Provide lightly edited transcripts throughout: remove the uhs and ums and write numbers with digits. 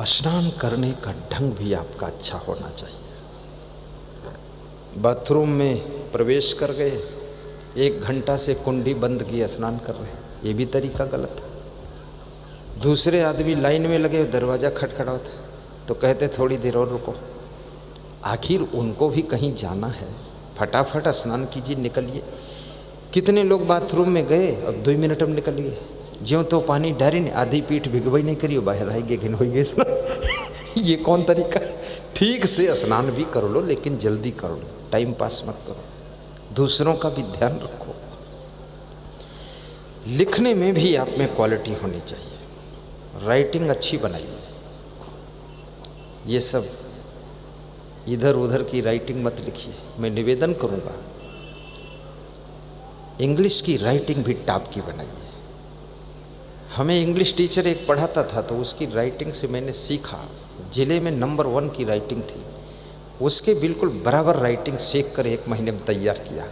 स्नान करने का ढंग भी आपका अच्छा होना चाहिए। बाथरूम में प्रवेश कर गए, 1 घंटा से कुंडी बंद की स्नान कर रहे हैं, ये भी तरीका गलत है। दूसरे आदमी लाइन में लगे, दरवाज़ा खटखड़ा था तो कहते थोड़ी देर और रुको। आखिर उनको भी कहीं जाना है, फटाफट स्नान कीजिए, निकलिए। कितने लोग बाथरूम में गए और 2 मिनट में निकल गए, ज्यों तो पानी डारी ने आधी पीठ भिगवई नहीं करियो, बाहर आएगी घिन होइए स्नान। ये कौन तरीका? ठीक से स्नान भी कर लो लेकिन जल्दी कर लो, टाइम पास मत करो, दूसरों का भी ध्यान रखो। लिखने में भी आप में क्वालिटी होनी चाहिए, राइटिंग अच्छी बनाइए। ये सब इधर उधर की राइटिंग मत लिखिए। मैं निवेदन करूंगा, इंग्लिश की राइटिंग भी टॉप की बनाइए। हमें इंग्लिश टीचर एक पढ़ाता था तो उसकी राइटिंग से मैंने सीखा, ज़िले में नंबर 1 की राइटिंग थी, उसके बिल्कुल बराबर राइटिंग सीख कर 1 महीने में तैयार किया।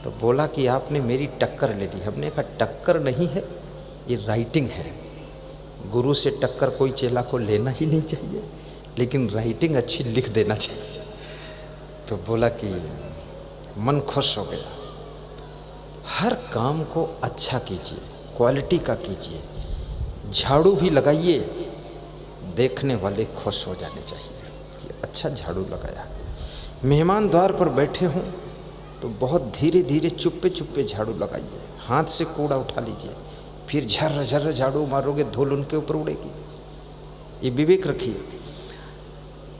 तो बोला कि आपने मेरी टक्कर ले ली। हमने कहा टक्कर नहीं है, ये राइटिंग है। गुरु से टक्कर कोई चेला को लेना ही नहीं चाहिए, लेकिन राइटिंग अच्छी लिख देना चाहिए। तो बोला कि मन खुश हो गया। हर काम को अच्छा कीजिए, क्वालिटी का कीजिए। झाड़ू भी लगाइए, देखने वाले खुश हो जाने चाहिए कि अच्छा झाड़ू लगाया। मेहमान द्वार पर बैठे हों तो बहुत धीरे धीरे चुप्पे चुप्पे झाड़ू लगाइए, हाथ से कूड़ा उठा लीजिए, फिर झर्र झर्र झाड़ू मारोगे, धूल उनके ऊपर उड़ेगी। ये विवेक रखिए।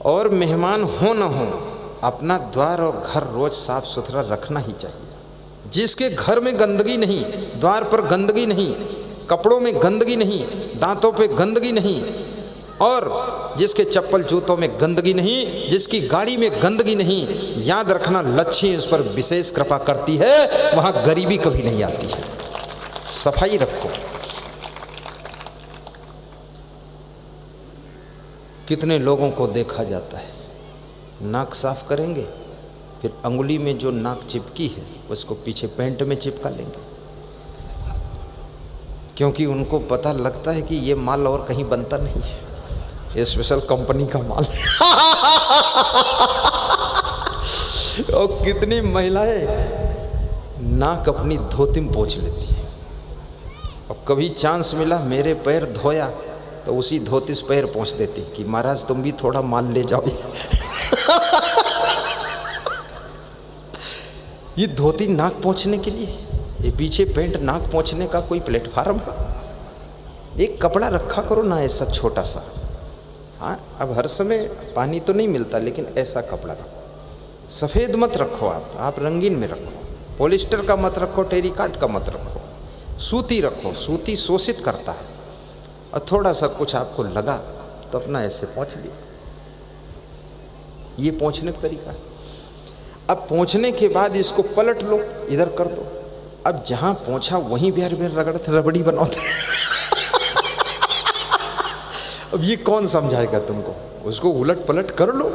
और मेहमान हो न हो, अपना द्वार और घर रोज साफ सुथरा रखना ही चाहिए। जिसके घर में गंदगी नहीं, द्वार पर गंदगी नहीं, कपड़ों में गंदगी नहीं, दांतों पे गंदगी नहीं, और जिसके चप्पल जूतों में गंदगी नहीं, जिसकी गाड़ी में गंदगी नहीं, याद रखना लक्ष्मी उस पर विशेष कृपा करती है, वहां गरीबी कभी नहीं आती है। सफाई रखो। कितने लोगों को देखा जाता है, नाक साफ करेंगे, फिर अंगुली में जो नाक चिपकी है उसको पीछे पैंट में चिपका लेंगे, क्योंकि उनको पता लगता है कि ये माल और कहीं बनता नहीं है, ये स्पेशल कंपनी का माल। और कितनी महिलाएं नाक अपनी धोती में पोंछ लेती है। और कभी चांस मिला, मेरे पैर धोया तो उसी धोती से पैर पोंछ देती कि महाराज तुम भी थोड़ा माल ले जाओ। ये धोती नाक पोंछने के लिए, ये पीछे पैंट नाक पोंछने का कोई प्लेटफार्म है? एक कपड़ा रखा करो ना ऐसा छोटा सा। हाँ, अब हर समय पानी तो नहीं मिलता, लेकिन ऐसा कपड़ा रखो। सफ़ेद मत रखो, आप रंगीन में रखो। पॉलिस्टर का मत रखो, टेरिकॉट का मत रखो, सूती रखो। सूती शोषित करता है। और थोड़ा सा कुछ आपको लगा तो अपना ऐसे पोंछ लिया। ये पोंछने का तरीका है। अब पोंछने के बाद इसको पलट लो, इधर कर दो। अब जहां पोंछा वहीं बेर बेर रगड़ते रबड़ी बनाते। अब ये कौन समझाएगा तुमको? उसको उलट पलट कर लो।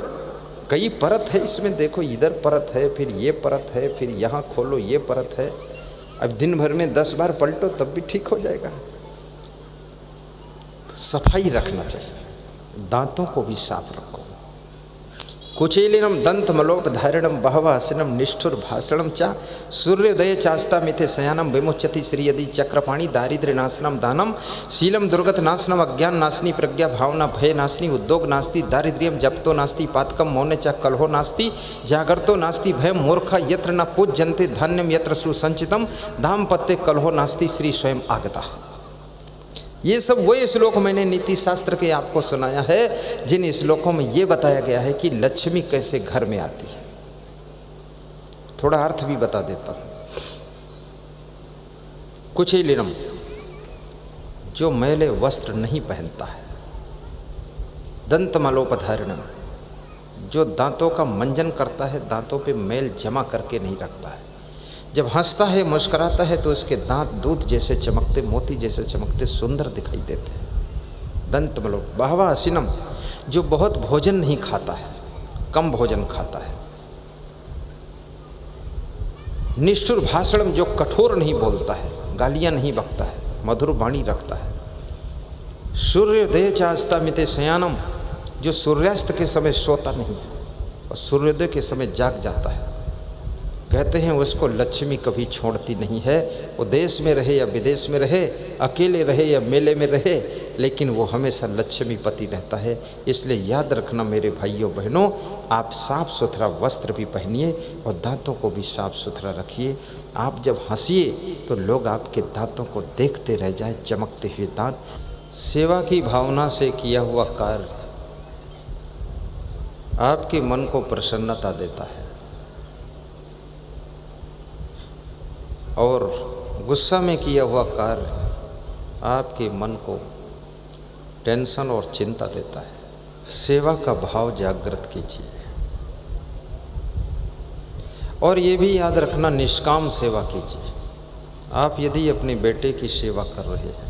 कई परत है इसमें, देखो इधर परत है, फिर ये परत है, फिर यहाँ खोलो ये परत है। अब दिन भर में 10 बार पलटो तब भी ठीक हो जाएगा। तो सफाई रखना चाहिए। दांतों को भी साफ रखो। कुचेलिनम दंत मलोपधारणम बहवासनम निष्ठुर भाषणम चा सूर्योदय चास्ता मिथे शयानम विमुच्यति श्रीयदि चक्रपाणी दारिद्र्य नाशनम दानम शीलम दुर्गत नाशनम अज्ञान नाशनी प्रज्ञा भावना भय नाशनी उद्योग नास्ति दारिद्र्यम जपतो नास्ति पातकम मौन च कलहो नास्ति जागरतो नास्ति भय मूर्खा यत्र न पूज्यन्ते धान्यम यत्र सुसंचितम दाम्पत्य कलहो नास्ति श्री स्वयं आगता। ये सब वही श्लोक मैंने नीति शास्त्र के आपको सुनाया है, जिन श्लोकों में ये बताया गया है कि लक्ष्मी कैसे घर में आती है। थोड़ा अर्थ भी बता देता हूँ। कुचेलिनम, जो मैले वस्त्र नहीं पहनता है। दंतमलोपधारणम, जो दांतों का मंजन करता है, दांतों पे मैल जमा करके नहीं रखता है। जब हंसता है, मुस्कुराता है तो उसके दांत दूध जैसे चमकते, मोती जैसे चमकते, सुंदर दिखाई देते हैं। दंतमलो बहवासिनम, जो बहुत भोजन नहीं खाता है, कम भोजन खाता है। निष्ठुर भाषणम, जो कठोर नहीं बोलता है, गालियां नहीं बकता है, मधुर वाणी रखता है। सूर्योदय चास्तामिते शयानम, जो सूर्यास्त के समय सोता नहीं है और सूर्योदय के समय जाग जाता है, कहते हैं उसको लक्ष्मी कभी छोड़ती नहीं है। वो देश में रहे या विदेश में रहे, अकेले रहे या मेले में रहे, लेकिन वो हमेशा लक्ष्मीपति रहता है। इसलिए याद रखना मेरे भाइयों बहनों, आप साफ सुथरा वस्त्र भी पहनिए और दांतों को भी साफ सुथरा रखिए। आप जब हंसिए तो लोग आपके दांतों को देखते रह जाए, चमकते हुए दांत। सेवा की भावना से किया हुआ कार्य आपके मन को प्रसन्नता देता है और गुस्सा में किया हुआ कार्य आपके मन को टेंशन और चिंता देता है। सेवा का भाव जागृत कीजिए और ये भी याद रखना, निष्काम सेवा कीजिए। आप यदि अपने बेटे की सेवा कर रहे हैं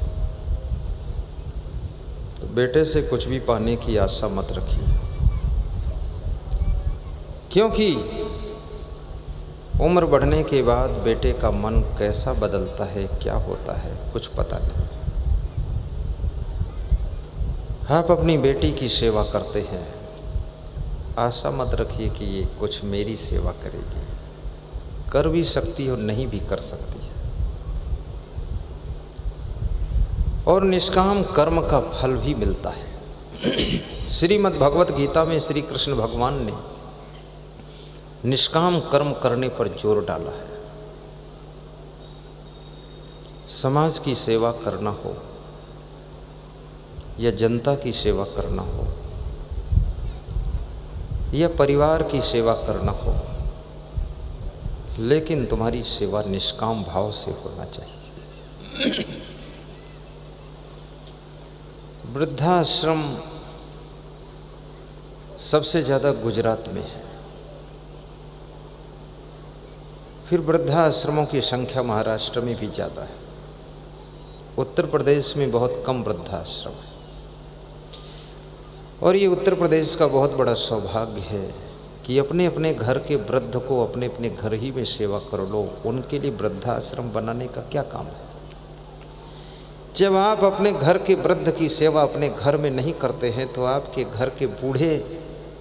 तो बेटे से कुछ भी पाने की आशा मत रखिए, क्योंकि उम्र बढ़ने के बाद बेटे का मन कैसा बदलता है, क्या होता है, कुछ पता नहीं। आप अपनी बेटी की सेवा करते हैं, आशा मत रखिए कि ये कुछ मेरी सेवा करेगी। कर भी सकती है और नहीं भी कर सकती है। और निष्काम कर्म का फल भी मिलता है। श्रीमद् भगवत गीता में श्री कृष्ण भगवान ने निष्काम कर्म करने पर जोर डाला है। समाज की सेवा करना हो या जनता की सेवा करना हो या परिवार की सेवा करना हो, लेकिन तुम्हारी सेवा निष्काम भाव से होना चाहिए। वृद्धाश्रम सबसे ज़्यादा गुजरात में है, फिर वृद्धाश्रमों की संख्या महाराष्ट्र में भी ज़्यादा है। उत्तर प्रदेश में बहुत कम वृद्धाश्रम है और ये उत्तर प्रदेश का बहुत बड़ा सौभाग्य है कि अपने अपने घर के वृद्ध को अपने अपने घर ही में सेवा कर लो। उनके लिए वृद्धाश्रम बनाने का क्या काम है? जब आप अपने घर के वृद्ध की सेवा अपने घर में नहीं करते हैं तो आपके घर के बूढ़े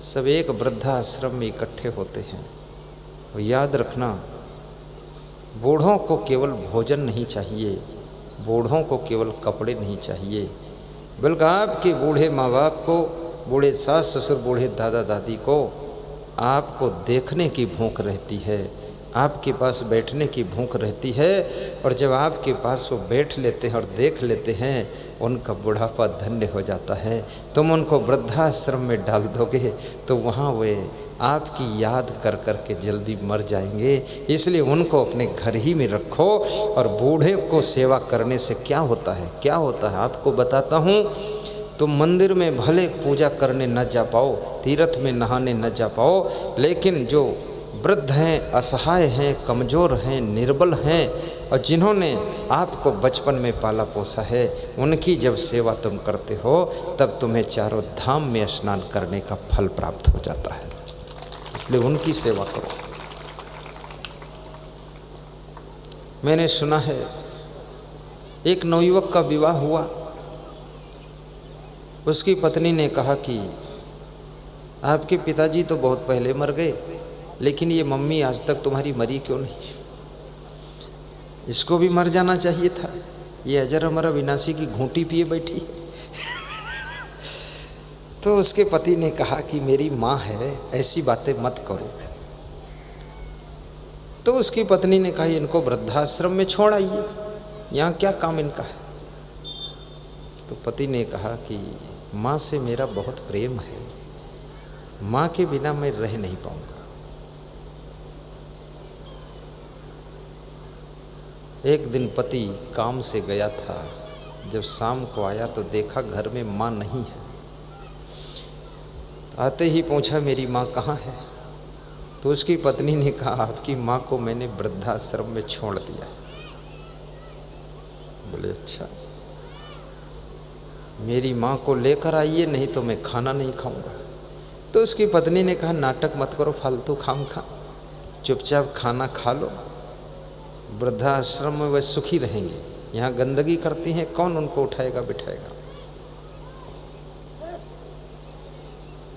सब एक वृद्धाश्रम में इकट्ठे होते हैं। और याद रखना, बूढ़ों को केवल भोजन नहीं चाहिए, बूढ़ों को केवल कपड़े नहीं चाहिए, बल्कि आपके बूढ़े माँ बाप को, बूढ़े सास ससुर, बूढ़े दादा दादी को आपको देखने की भूख रहती है, आपके पास बैठने की भूख रहती है। और जब आपके पास वो बैठ लेते हैं और देख लेते हैं, उनका बुढ़ापा धन्य हो जाता है। तुम उनको वृद्धाश्रम में डाल दोगे तो वहाँ वे आपकी याद कर कर के जल्दी मर जाएंगे। इसलिए उनको अपने घर ही में रखो। और बूढ़े को सेवा करने से क्या होता है, क्या होता है आपको बताता हूँ। तुम मंदिर में भले पूजा करने न जा पाओ, तीर्थ में नहाने न जा पाओ, लेकिन जो वृद्ध हैं, असहाय हैं, कमज़ोर हैं, निर्बल हैं और जिन्होंने आपको बचपन में पाला पोसा है, उनकी जब सेवा तुम करते हो तब तुम्हें चारों धाम में स्नान करने का फल प्राप्त हो जाता है। इसलिए उनकी सेवा करो। मैंने सुना है एक नवयुवक का विवाह हुआ, उसकी पत्नी ने कहा कि आपके पिताजी तो बहुत पहले मर गए, लेकिन ये मम्मी आज तक तुम्हारी मरी क्यों नहीं? इसको भी मर जाना चाहिए था, ये अजर अमर अविनाशी की घूंटी पिए बैठी। तो उसके पति ने कहा कि मेरी माँ है, ऐसी बातें मत करो। तो उसकी पत्नी ने कहा इनको वृद्धाश्रम में छोड़ आइए, यहाँ क्या काम इनका है। तो पति ने कहा कि माँ से मेरा बहुत प्रेम है, माँ के बिना मैं रह नहीं पाऊंगा। एक दिन पति काम से गया था, जब शाम को आया तो देखा घर में माँ नहीं है। आते ही पूछा मेरी माँ कहाँ है? तो उसकी पत्नी ने कहा आपकी माँ को मैंने वृद्धाश्रम में छोड़ दिया। बोले अच्छा, मेरी माँ को लेकर आइए, नहीं तो मैं खाना नहीं खाऊंगा। तो उसकी पत्नी ने कहा नाटक मत करो फालतू खाम खा, चुपचाप खाना खा लो। वृद्धाश्रम में वह सुखी रहेंगे, यहाँ गंदगी करती हैं, कौन उनको उठाएगा बिठाएगा।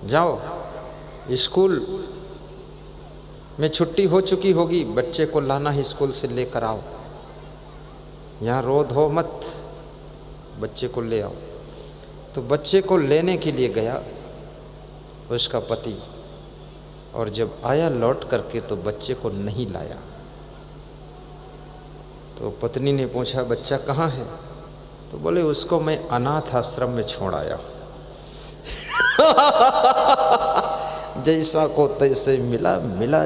जाओ, स्कूल में छुट्टी हो चुकी होगी, बच्चे को लाना ही स्कूल से लेकर आओ, यहाँ रो धो मत, बच्चे को ले आओ। तो बच्चे को लेने के लिए गया उसका पति, और जब आया लौट करके तो बच्चे को नहीं लाया। तो पत्नी ने पूछा बच्चा कहाँ है? तो बोले उसको मैं अनाथ आश्रम में छोड़ आया। जैसा को तैसे मिला मिला,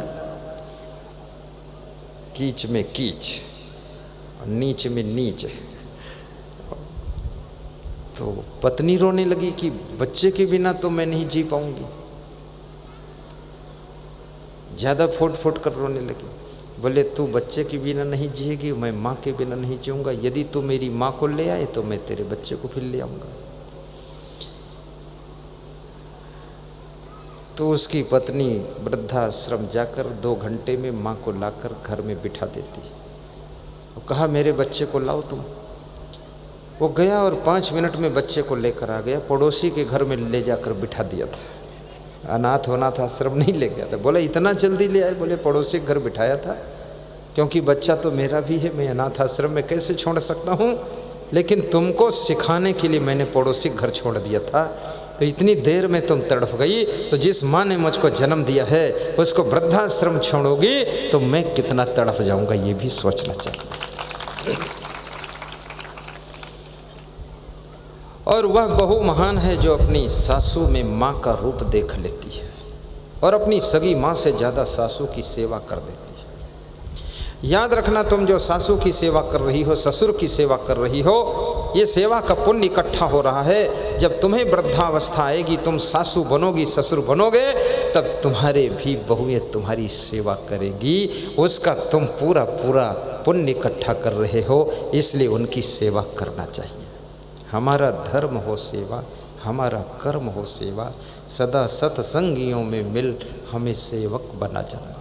कीच में कीच, नीच में नीच। तो पत्नी रोने लगी कि बच्चे के बिना तो मैं नहीं जी पाऊंगी, ज़्यादा फुट फुट कर रोने लगी। बोले तू बच्चे के बिना नहीं जिएगी, मैं माँ के बिना नहीं जीऊँगा। यदि तू मेरी माँ को ले आए तो मैं तेरे बच्चे को फिर ले आऊँगा। तो उसकी पत्नी वृद्धाश्रम जाकर 2 घंटे में माँ को लाकर घर में बिठा देती। वो कहा मेरे बच्चे को लाओ तुम। वो गया और 5 मिनट में बच्चे को लेकर आ गया। पड़ोसी के घर में ले जाकर बिठा दिया था, अनाथ अनाथ आश्रम नहीं ले गया था। बोले इतना जल्दी ले आए? बोले पड़ोसी के घर बिठाया था, क्योंकि बच्चा तो मेरा भी है, मैं अनाथ आश्रम में कैसे छोड़ सकता हूँ, लेकिन तुमको सिखाने के लिए मैंने पड़ोसी घर छोड़ दिया था। तो इतनी देर में तुम तड़फ गई, तो जिस माँ ने मुझको जन्म दिया है उसको वृद्धाश्रम छोड़ोगी तो मैं कितना तड़फ जाऊंगा, ये भी सोचना चाहिए। और वह बहू महान है जो अपनी सासू में माँ का रूप देख लेती है और अपनी सगी माँ से ज़्यादा सासू की सेवा कर देती है। याद रखना, तुम जो सासू की सेवा कर रही हो, ससुर की सेवा कर रही हो, ये सेवा का पुण्य इकट्ठा हो रहा है। जब तुम्हें वृद्धावस्था आएगी, तुम सासू बनोगी, ससुर बनोगे, तब तुम्हारे भी बहुएं तुम्हारी सेवा करेंगी। उसका तुम पूरा पूरा पुण्य इकट्ठा कर रहे हो, इसलिए उनकी सेवा करना चाहिए। हमारा धर्म हो सेवा, हमारा कर्म हो सेवा, सदा सत्संगियों में मिल हमें सेवक बना जाना।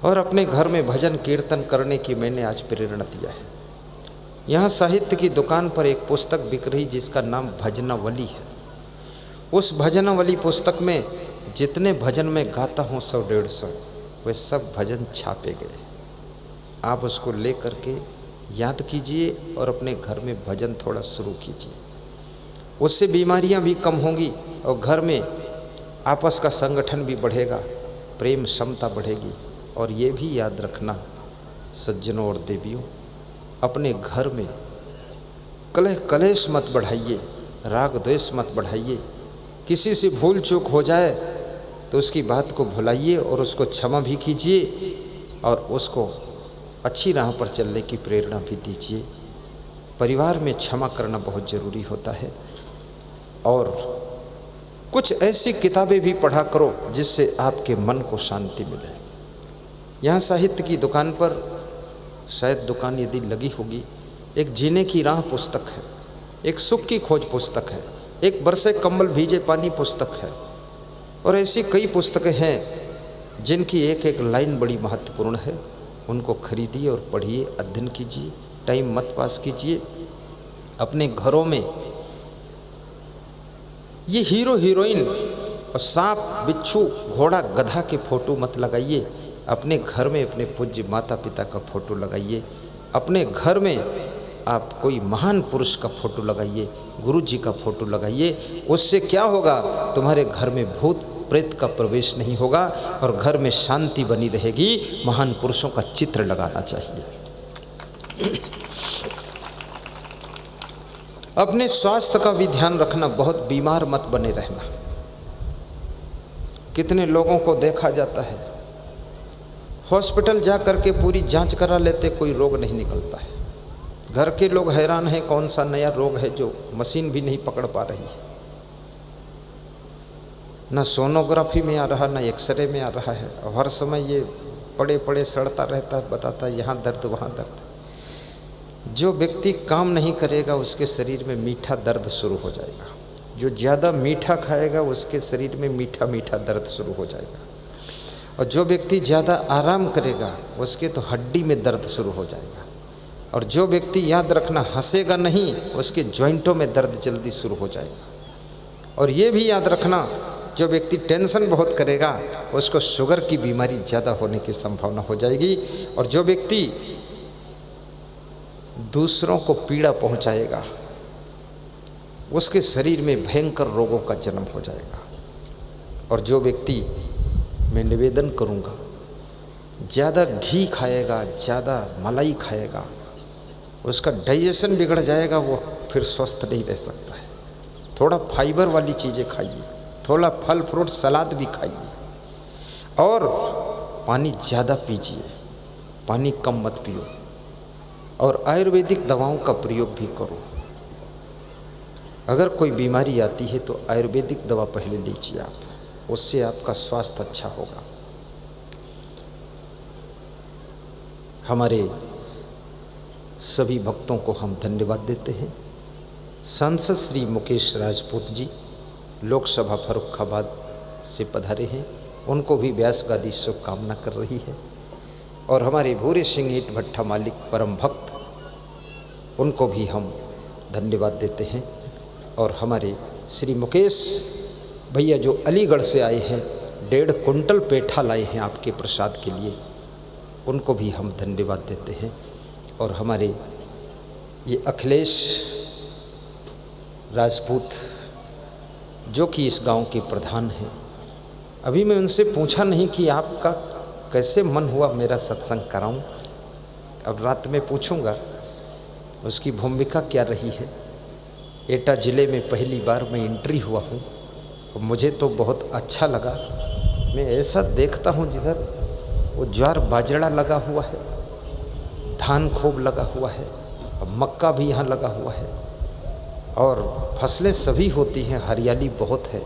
और अपने घर में भजन कीर्तन करने की मैंने आज प्रेरणा दिया है। यहाँ साहित्य की दुकान पर एक पुस्तक बिक रही जिसका नाम भजनावली है। उस भजनावली पुस्तक में जितने भजन मैं गाता हूँ 100-150 वे सब भजन छापे गए। आप उसको ले करके याद कीजिए और अपने घर में भजन थोड़ा शुरू कीजिए। उससे बीमारियां भी कम होंगी और घर में आपस का संगठन भी बढ़ेगा, प्रेम समता बढ़ेगी। और ये भी याद रखना सज्जनों और देवियों, अपने घर में कलह कलेश मत बढ़ाइए, राग द्वेष मत बढ़ाइए। किसी से भूल चूक हो जाए तो उसकी बात को भुलाइए और उसको क्षमा भी कीजिए और उसको अच्छी राह पर चलने की प्रेरणा भी दीजिए। परिवार में क्षमा करना बहुत ज़रूरी होता है। और कुछ ऐसी किताबें भी पढ़ा करो जिससे आपके मन को शांति मिले। यहाँ साहित्य की दुकान पर, शायद दुकान यदि लगी होगी, एक जीने की राह पुस्तक है, एक सुख की खोज पुस्तक है, एक बरसे कंबल भीजे पानी पुस्तक है, और ऐसी कई पुस्तकें हैं जिनकी एक एक लाइन बड़ी महत्वपूर्ण है। उनको खरीदिए और पढ़िए, अध्ययन कीजिए, टाइम मत पास कीजिए। अपने घरों में ये हीरो हीरोइन और सांप बिच्छू घोड़ा गधा के फोटो मत लगाइए। अपने घर में अपने पूज्य माता पिता का फोटो लगाइए। अपने घर में आप कोई महान पुरुष का फोटो लगाइए, गुरु जी का फोटो लगाइए। उससे क्या होगा, तुम्हारे घर में भूत प्रेत का प्रवेश नहीं होगा और घर में शांति बनी रहेगी। महान पुरुषों का चित्र लगाना चाहिए। अपने स्वास्थ्य का भी ध्यान रखना, बहुत बीमार मत बने रहना। कितने लोगों को देखा जाता है हॉस्पिटल जा करके पूरी जांच करा लेते, कोई रोग नहीं निकलता है। घर के लोग हैरान हैं कौन सा नया रोग है जो मशीन भी नहीं पकड़ पा रही है। ना सोनोग्राफी में आ रहा, ना एक्सरे में आ रहा है। और हर समय ये पड़े पड़े सड़ता रहता है, बताता है यहाँ दर्द वहाँ दर्द। जो व्यक्ति काम नहीं करेगा उसके शरीर में मीठा दर्द शुरू हो जाएगा। जो ज़्यादा मीठा खाएगा उसके शरीर में मीठा मीठा दर्द शुरू हो जाएगा। और जो व्यक्ति ज़्यादा आराम करेगा उसके तो हड्डी में दर्द शुरू हो जाएगा। और जो व्यक्ति याद रखना हंसेगा नहीं, उसके जॉइंटों में दर्द जल्दी शुरू हो जाएगा। और ये भी याद रखना, जो व्यक्ति टेंशन बहुत करेगा उसको शुगर की बीमारी ज़्यादा होने की संभावना हो जाएगी। और जो व्यक्ति दूसरों को पीड़ा पहुंचाएगा उसके शरीर में भयंकर रोगों का जन्म हो जाएगा। और जो व्यक्ति, मैं निवेदन करूंगा, ज़्यादा घी खाएगा, ज़्यादा मलाई खाएगा, उसका डाइजेशन बिगड़ जाएगा, वो फिर स्वस्थ नहीं रह सकता है। थोड़ा फाइबर वाली चीज़ें खाइए, थोड़ा फल फ्रूट सलाद भी खाइए, और पानी ज़्यादा पीजिए, पानी कम मत पियो। और आयुर्वेदिक दवाओं का प्रयोग भी करो। अगर कोई बीमारी आती है तो आयुर्वेदिक दवा पहले लीजिए आप, उससे आपका स्वास्थ्य अच्छा होगा। हमारे सभी भक्तों को हम धन्यवाद देते हैं। सांसद श्री मुकेश राजपूत जी लोकसभा फर्रुखाबाद से पधारे हैं, उनको भी व्यास गादी शुभकामना कर रही है। और हमारे भूरे सिंह ईंट भट्ठा मालिक परम भक्त, उनको भी हम धन्यवाद देते हैं। और हमारे श्री मुकेश भैया जो अलीगढ़ से आए हैं, 1.5 कुंटल पेठा लाए हैं आपके प्रसाद के लिए, उनको भी हम धन्यवाद देते हैं। और हमारे ये अखिलेश राजपूत जो कि इस गांव के प्रधान हैं, अभी मैं उनसे पूछा नहीं कि आपका कैसे मन हुआ मेरा सत्संग कराऊं, अब रात में पूछूंगा उसकी भूमिका क्या रही है। एटा ज़िले में पहली बार मैं एंट्री हुआ हूँ और मुझे तो बहुत अच्छा लगा। मैं ऐसा देखता हूँ जिधर वो ज्वार बाजरा लगा हुआ है, धान खूब लगा हुआ है, और मक्का भी यहाँ लगा हुआ है, और फसलें सभी होती हैं, हरियाली बहुत है।